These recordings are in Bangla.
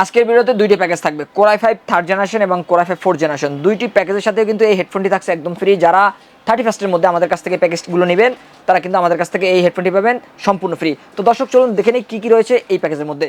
আজকের ভিডিওতে দুইটি প্যাকেজ থাকবে, কোর i5 থার্ড জেনারেশন এবং কোর i5 ফোর্থ জেনারেশন। দুইটি প্যাকেজের সাথে কিন্তু এই হেডফোনটি থাকছে একদম ফ্রি। যারা 31st মধ্যে আমাদের কাছ থেকে প্যাকেজগুলো নেবেন তারা কিন্তু আমাদের কাছ থেকে এই হেডফোনটি পাবেন সম্পূর্ণ ফ্রি। তো দর্শক চলুন দেখে নিই কী কী রয়েছে এই প্যাকেজের মধ্যে।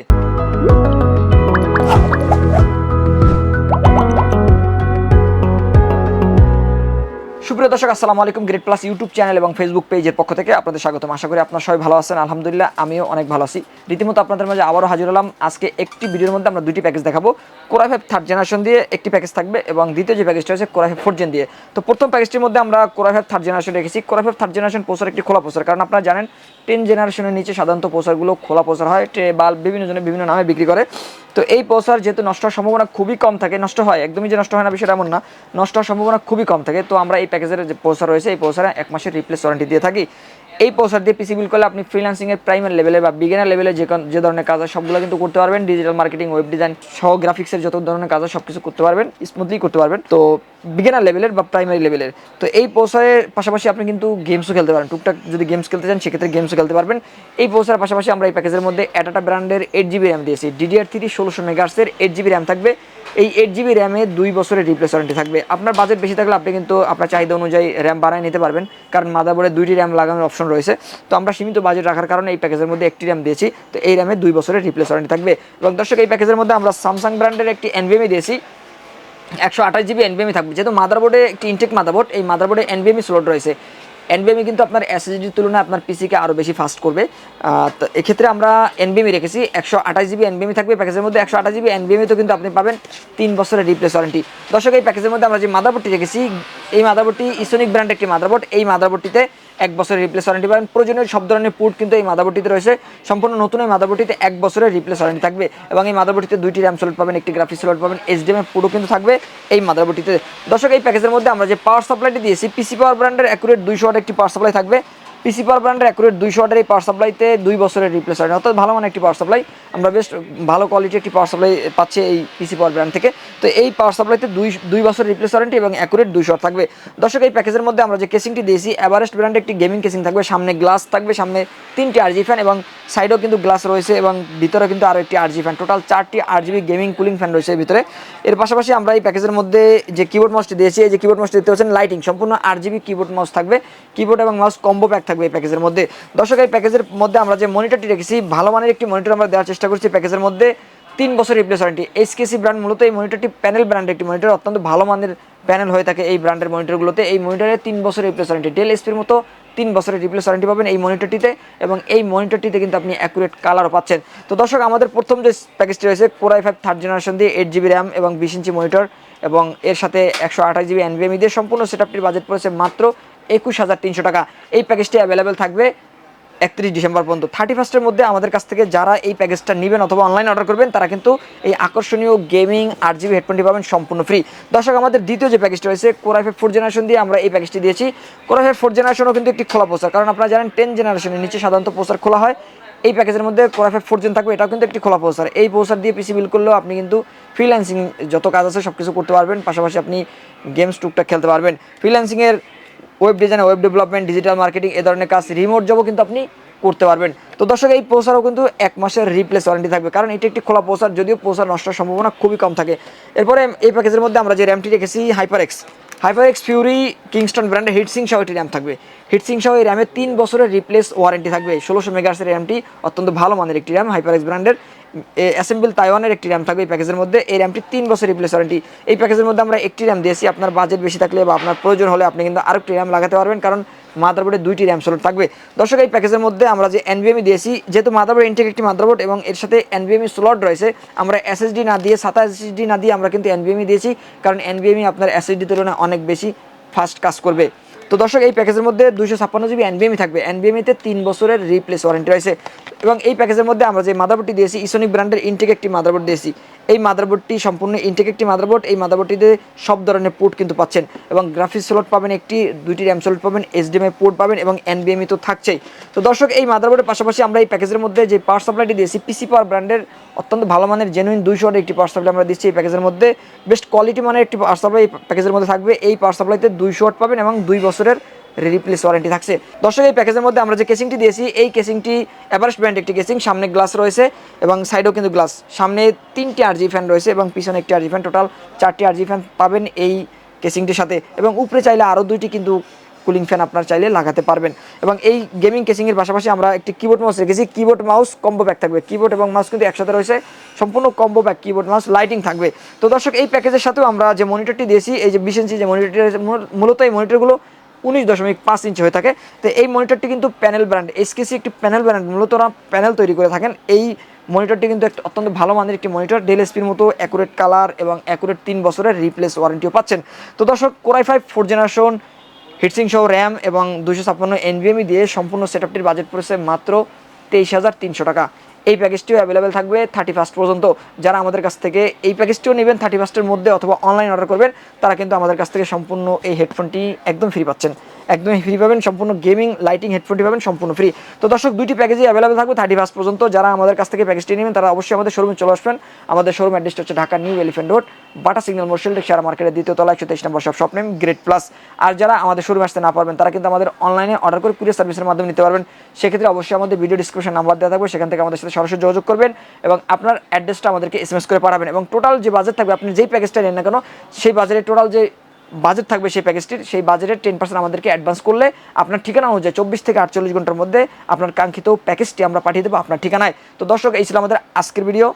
সুপ্রিয় দর্শক, আসসালামু আলাইকুম। গ্রেট প্লাস ইউটিউব চ্যানেল এবং ফেসবুক পেজের পক্ষ থেকে আপনাদের স্বাগতম। আশা করি আপনারা সবাই ভালো আছেন। আলহামদুলিল্লাহ আমিও অনেক ভালো আছি। রীতিমতো আপনাদের মাঝে আবারও হাজির হলাম। আজকে একটি ভিডিওর মধ্যে আমরা দুটি প্যাকেজ দেখাবো। কোর i5 থার্ড জেনারেশন দিয়ে একটি প্যাকেজ থাকবে এবং দ্বিতীয় যে প্যাকেজটা হচ্ছে কোর i5 ফোর্থ জেন দিয়ে। তো প্রথম প্যাকেজটির মধ্যে আমরা কোর i5 থার্ড জেনারেশন রেখেছি। Core i5 third generation processor একটি খোলা প্রসেসর, কারণ আপনারা জানেন 10 জেনারেশনের নিচে সাধারণত প্রসেসরগুলো খোলা প্রসেসর হয়, বা বিভিন্ন জনে বিভিন্ন নামে বিক্রি করে। তো এই প্রসেসর যেহেতু নষ্ট হওয়ার সম্ভাবনা খুবই কম থাকে, নষ্ট হয় একদমই যে নষ্ট হয় না বিষয়টা এমন না, নষ্ট হওয়ার সম্ভাবনা খুবই কম থাকে। তো আমরা এই প্যাকেজের যে প্রসেসর রয়েছে এই প্রসেসরে 1 মাসের রিপ্লেস ওয়ারেন্টি দিয়ে থাকি। এই প্রসেসর দিয়ে পিসি বিল্ড করলে আপনি ফ্রিল্যান্সিংয়ের প্রাইমারি লেভেলে বা বিগিনার লেভেলে যে ধরনের কাজ হয় সবগুলো কিন্তু করতে পারবেন। ডিজিটাল মার্কেটিং, ওয়েব ডিজাইন সহ গ্রাফিক্সের যত ধরনের কাজ হয় সব কিছু করতে পারবেন, স্মুথলি করতে পারবেন। তো বিগিনার লেভেলের বা প্রাইমারি লেভেলের। তো এই প্রসেসরের পাশাপাশি আপনি কিন্তু গেমসও খেলতে পারেন। টুকটাক যদি গেমস খেলতে চান সেক্ষেত্রে গেমসও খেলতে পারবেন। এই প্রসেসরের পাশাপাশি আমরা এই প্যাকেজের মধ্যে ANTI ব্র্যান্ডের 8GB র্যাম দিয়েছি। DDR3 1600 মেগাহার্টজের 8GB র্যাম থাকবে। এই 8GB র্যামে 2 বছরের রিপ্লেস ওয়ারেন্টি থাকবে। আপনার বাজেট বেশি থাকলে আপনি কিন্তু আপনার চাহিদা অনুযায়ী র্যাম বাড়ায় নিতে পারবেন, কারণ মাদারবোর্ডে 2টি র্যাম লাগানোর অপশন রয়েছে। তো আমরা সীমিত বাজেট রাখার কারণে এই প্যাকেজের মধ্যে একটি র্যাম দিয়েছি। তো এই র্যামে 2 বছরের রিপ্লেস ওয়ারেন্টি থাকবে। এবং দর্শক এই প্যাকেজের মধ্যে আমরা স্যামসাং ব্র্যান্ডের একটি NVMe দিয়েছি। 128GB NVMe থাকবে। যেহেতু মাদারবোর্ডে একটি ইনটেক মাদারবোর্ড, এই মাদারবোর্ডে NVMe স্লট রয়েছে। NVMe কিন্তু আপনার SSDর তুলনায় আপনার পিসিকে আরও বেশি ফাস্ট করবে। তো এক্ষেত্রে আমরা NVMe রেখেছি। 128GB NVMe থাকবে প্যাকেজের মধ্যে। 128GB NVMe তো কিন্তু আপনি পাবেন 3 বছরের রিপ্লেস ওয়ারেন্টি। দর্শক এই প্যাকেজের মধ্যে আমরা যে মাদারবোর্ডটি রেখেছি, এই মাদারবোর্ডটি ইসোনিক ব্র্যান্ডের একটি মাদারবোর্ড। এই মাদারবোর্ডটিতে 1 বছরের রিপ্লেস ওয়ারেন্টি পাবেন। প্রয়োজনীয় সব ধরনের পোর্ট কিন্তু এই মাদারবোর্ডটিতে রয়েছে। সম্পূর্ণ নতুন এই মাদারবোর্ডটিতে 1 বছরের রিপ্লেস ওয়ারেন্টি থাকবে। এবং এই মাদারবোর্ডটিতে 2টি র্যাম স্লট পাবেন, একটি গ্রাফিক্স স্লট পাবেন, HDMI পোর্টও কিন্তু থাকবে এই মাদারবোর্ডটিতে। দর্শক এই প্যাকেজের মধ্যে আমরা যে পাওয়ার সাপ্লাইটি দিয়েছি, পিসি পাওয়ার ব্র্যান্ডের অ্যাকুরেট 200 ওয়াট একটি পাওয়ার সাপ্লাই থাকবে। পিসি পাওয়ার ব্র্যান্ডের অ্যাকুরেট 200 ওয়াটের এই পাওয়ার সাপ্লাইতে 2 বছরের রিপ্লেস ওয়ারেন্টি, অর্থাৎ ভালো মানের একটি পাওয়ার সাপ্লাই। আমরা বেশ ভালো কোয়ালিটির একটি পাওয়ার সাপ্লাই পাচ্ছি এই পিসি পাওয়ার ব্র্যান্ড থেকে। তো এই পাওয়ার সাপ্লাইতে 2 বছরের রিপ্লেস ওয়ারেন্টি এবং অ্যাকুরেট 200 ওয়াট থাকবে। দর্শক এই প্যাকেজের মধ্যে আমরা যে কেসিংটি দিয়েছি, এভারেস্ট ব্র্যান্ডের একটি গেমিং কেসিং থাকবে। সামনে গ্লাস থাকবে, সামনে 3টি RGB ফ্যান এবং সাইডেও কিন্তু গ্লাস রয়েছে এবং ভিতরে কিন্তু আরও একটি RGB ফ্যান। টোটাল 4টি RGB গেমিং কুলিং ফ্যান রয়েছে এর ভিতরে। এর পাশাপাশি আমরা এই প্যাকেজের মধ্যে যে কিবোর্ড মাউসটি দিয়েছি, এই যে কিবোর্ড মাউসটি দেখতে পাচ্ছেন লাইটিং সম্পূর্ণ RGB কিবোর্ড মাউস থাকবে। কিবোর্ড এবং মাউস কম্বো প্যাক থাকবে এই প্যাকেজের মধ্যে। দর্শক এই প্যাকেজের মধ্যে আমরা যে মনিটরটি রেখেছি, ভালো মানের একটি মনিটর আমরা দেওয়ার চেষ্টা করছি প্যাকেজের মধ্যে। 3 বছর রিপ্লেস ওয়ারেন্টি। HKC ব্র্যান্ড মূলত এই মনিটরটি প্যানেল ব্র্যান্ডের একটি মনিটর, অত্যন্ত ভালো মানের প্যানেল হয়ে থাকে এই ব্র্যান্ডের মনিটরগুলোতে। এই মনিটরে 3 বছর রিপ্লেস ওয়ারেন্টি। ডেল এসপির মতো 3 বছরের রিপ্লেস ওয়ারেন্টি পাবেন এই মনিটরটিতে। এবং এই মনিটরটিতে কিন্তু আপনি অ্যাকুরেট কালারও পাচ্ছেন। তো দর্শক আমাদের প্রথম যে প্যাকেজটি রয়েছে কোর i5 থার্ড জেনারেশন দিয়ে 8GB র্যাম এবং 20 ইঞ্চি মনিটর এবং এর সাথে 128GB NVMe দিয়ে সম্পূর্ণ সেটআপটির বাজেট পড়েছে মাত্র 21,300 টাকা। এই প্যাকেজটি অ্যাভেলেবেল থাকবে 31 ডিসেম্বর পর্যন্ত। 31st মধ্যে আমাদের কাছ থেকে যারা এই প্যাকেজটা নেবেন অথবা অনলাইন অর্ডার করবেন তারা কিন্তু এই আকর্ষণীয় গেমিং RGB হেডফোনটি পাবেন সম্পূর্ণ ফ্রি। দর্শক আমাদের দ্বিতীয় যে প্যাকেজটি রয়েছে কোর i5 ফোর্থ জেনারেশন দিয়ে আমরা এই প্যাকেজটি দিয়েছি। কোর i5 ফোর্থ জেনারেশনও কিন্তু একটি খোলা প্রসেসর, কারণ আপনারা জানেন 10 জেনারেশনের নিচে সাধারণত প্রসেসর খোলা হয়। এই প্যাকেজের মধ্যে কোর i5 ফোর্থ জেন থাকবে, এটাও কিন্তু একটি খোলা প্রসেসর। এই প্রসেসর দিয়ে পিসি বিল্ড করলেও আপনি কিন্তু ফ্রিল্যান্সিং যত কাজ আছে সব কিছু করতে পারবেন, পাশাপাশি আপনি গেমস টুকটাক খেলতে পারবেন। ফ্রিল্যান্সিংয়ের web design, web development, digital marketing এ ধরনের কাজ, রিমোট জবও কিন্তু আপনি করতে পারবেন। তো দর্শক এই প্রসেসরও কিন্তু 1 মাসের রিপ্লেস ওয়ারেন্টি থাকবে, কারণ এটি একটি খোলা প্রসেসর, যদিও প্রসেসর নষ্ট হওয়ার সম্ভাবনা খুবই কম থাকে। এরপরে এই প্যাকেজের মধ্যে আমরা যে র্যামটি রেখেছি HyperX ফিউরি কিংস্টন ব্র্যান্ডের হিটসিং সহ একটি র্যাম থাকবে। হিটসিং সহ এই র্যামে 3 বছরের রিপ্লেস ওয়ারেন্টি থাকবে। 1600 মেগাহার্টজের র্যামটি অত্যন্ত ভালো মানের একটি র্যাম, HyperX ব্র্যান্ডের অ্যাসেম্বল তাইওয়ানের একটি র্যাম থাকবে এই প্যাকেজের মধ্যে। এই র্যামটি 3 বছর রিপ্লেস ওয়ারেন্টি। এই প্যাকেজের মধ্যে আমরা একটি র্যাম দিয়েছি। আপনার বাজেট বেশি থাকলে বা আপনার প্রয়োজন হলে আপনি কিন্তু আরেকটি র্যাম লাগাতে পারবেন, কারণ মাদারবোর্ডে 2টি র্যাম স্লট থাকবে। দর্শক এই প্যাকেজের মধ্যে আমরা যে NVMe দিয়েছি, যেহেতু মাদারবোর্ড ইনটেক একটি মাদারবোর্ড এবং এর সাথে NVMe স্লট রয়েছে, আমরা SSD না দিয়ে SATA SSD না দিয়ে আমরা কিন্তু NVMe দিয়েছি, কারণ NVMe আপনার SSD তুলনায় অনেক বেশি ফাস্ট কাজ করবে। তো দর্শক এই প্যাকেজের মধ্যে 256GB NVMe থাকবে। NVMe-তে 3 বছরের রিপ্লেস ওয়ারেন্টি রয়েছে। এবং এই প্যাকেজের মধ্যে আমরা যে মাদারবোর্ডটি দিয়েছি, ইসোনিক ব্র্যান্ডের ইনটেক একটি মাদারবোর্ড দিয়েছি। এই মাদারবোর্ডটি সম্পূর্ণ ইনটেক একটি মাদারবোর্ড। এই মাদারবোর্ডটিতে সব ধরনের পোর্ট কিন্তু পাচ্ছেন এবং গ্রাফিক্স স্লট পাবেন, 2টি র্যাম স্লট পাবেন, HDMI পোর্ট পাবেন এবং NVMe তো থাকছেই। তো দর্শক এই মাদারবোর্ডের পাশাপাশি আমরা এই প্যাকেজের মধ্যে যে পাওয়ার সাপ্লাইটি দিয়েছি, পিসি পাওয়ার ব্র্যান্ডের অত্যন্ত ভালো মানের জেনুইন 200 ওয়াটের একটি পাওয়ার সাপ্লাই আমরা দিচ্ছি এই প্যাকেজের মধ্যে। বেস্ট কোয়ালিটি মানের একটি পাওয়ার সাপ্লাই এই প্যাকেজের মধ্যে থাকবে। এই পাওয়ার সাপ্লাইতে 200 ওয়াট পাবেন এবং 2 বছরের রিপ্লেস ওয়ারেন্টি থাকছে। দর্শক এই প্যাকেজের মধ্যে আমরা যে কেসিংটি দিয়েছি এই কেসিংটি এভারেস্ট ব্র্যান্ড একটি কেসিং, সামনে গ্লাস রয়েছে এবং সাইডেও কিন্তু গ্লাস, সামনে 3টি আরজি ফ্যান রয়েছে এবং পিছনে একটি আরজি ফ্যান, টোটাল 4টি আরজি ফ্যান পাবেন এই কেসিংটির সাথে এবং উপরে চাইলে আরও 2টি কিন্তু কুলিং ফ্যান আপনার চাইলে লাগাতে পারবেন। এবং এই গেমিং কেসিংয়ের পাশাপাশি আমরা একটি কিবোর্ড মাউস রেখেছি, কিবোর্ড মাউস কম্বো প্যাক থাকবে, কিবোর্ড এবং মাউস কিন্তু একসাথে রয়েছে, সম্পূর্ণ combo pack, keyboard mouse lighting থাকবে। তো দর্শক এই প্যাকেজের সাথেও আমরা যে মনিটরটি দিয়েছি, এই যে 20 ইঞ্চি যে মনিটরটি, মূলত এই মনিটরগুলো 19.5 ইঞ্চি হয়ে থাকে। তো এই মনিটরটি কিন্তু প্যানেল ব্র্যান্ড, এসকেসি একটি প্যানেল ব্র্যান্ড, মূলত ওরা প্যানেল তৈরি করে থাকেন। এই মনিটরটি কিন্তু একটা অত্যন্ত ভালো মানের একটি মনিটর, ডেল এসপির মতো অ্যাকুরেট কালার এবং অ্যাকুরেট 3 বছরের রিপ্লেস ওয়ারেন্টিও পাচ্ছেন। তো দর্শক কোরাই 5 4th জেনারেশন হিটসিং সহ র্যাম এবং 256 NVMe দিয়ে সম্পূর্ণ সেটআপটির বাজেট পড়েছে মাত্র 23,300 টাকা। এই প্যাকেজটিও অ্যাভেলেবেল থাকবে 31 পর্যন্ত। যারা আমাদের কাছ থেকে এই প্যাকেজটিও নেবেন 31-এর মধ্যে অথবা অনলাইন অর্ডার করবেন, তারা কিন্তু আমাদের কাছ থেকে সম্পূর্ণ এই হেডফোনটি একদম ফ্রি পাচ্ছেন, একদমই ফ্রি পাবেন, সম্পূর্ণ গেমিং লাইটিং হেডফোনটি পাবেন সম্পূর্ণ ফ্রি। তো দর্শক 2টি প্যাকেজই অ্যাভেলেবেল থাকবে 31 পর্যন্ত। যারা আমাদের কাছ থেকে প্যাকেজটি নেবেন তারা অবশ্যই আমাদের শোরুমে চলে আসবেন। আমাদের শোরুম অ্যাড্রেসটা হচ্ছে ঢাকা নিউ এলিফ্যান্ট রোড, বাটা সিগন্যাল মোড়, শেলটেক শেয়ার মার্কেটের 2য় তলা, 123 নম্বর শপ নেম গ্রেড প্লাস। আর যারা আমাদের শোরুমে আসতে না পারবেন তারা কিন্তু আমাদের অনলাইনে অর্ডার করে কুরিয়ার সার্ভিসের মাধ্যমে নিতে পারবেন। সেক্ষেত্রে অবশ্যই আমাদের ভিডিও ডিসক্রিপশন নাম্বার দেওয়া থাকবে, সেখান থেকে আমাদের সাথে সরাসরি যোগাযোগ করবেন এবং আপনার অ্যাড্রেসটা আমাদেরকে SMS করে পাঠাবেন। এবং টোটাল যে বাজেট থাকবে, আপনি যেই প্যাকেজটা নেন না কেন, সেই বাজেটের টোটাল যে বাজেট থাকবে সেই প্যাকেজটির, সেই বাজেটের 10% আমাদেরকে অ্যাডভান্স করলে আপনার ঠিকানা অনুযায়ী 24 থেকে 48 ঘন্টার মধ্যে আপনার কাঙ্ক্ষিত প্যাকেজটি আমরা পাঠিয়ে দেবো আপনার ঠিকানায়। তো দর্শক এই ছিল আমাদের আজকের ভিডিও।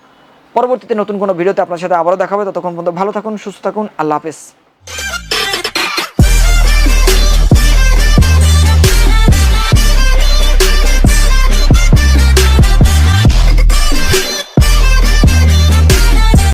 পরবর্তীতে নতুন কোনো ভিডিওতে আপনার সাথে আবারও দেখা হবে। ততক্ষণ পর্যন্ত ভালো থাকুন, সুস্থ থাকুন, আল্লাহ হাফেজ।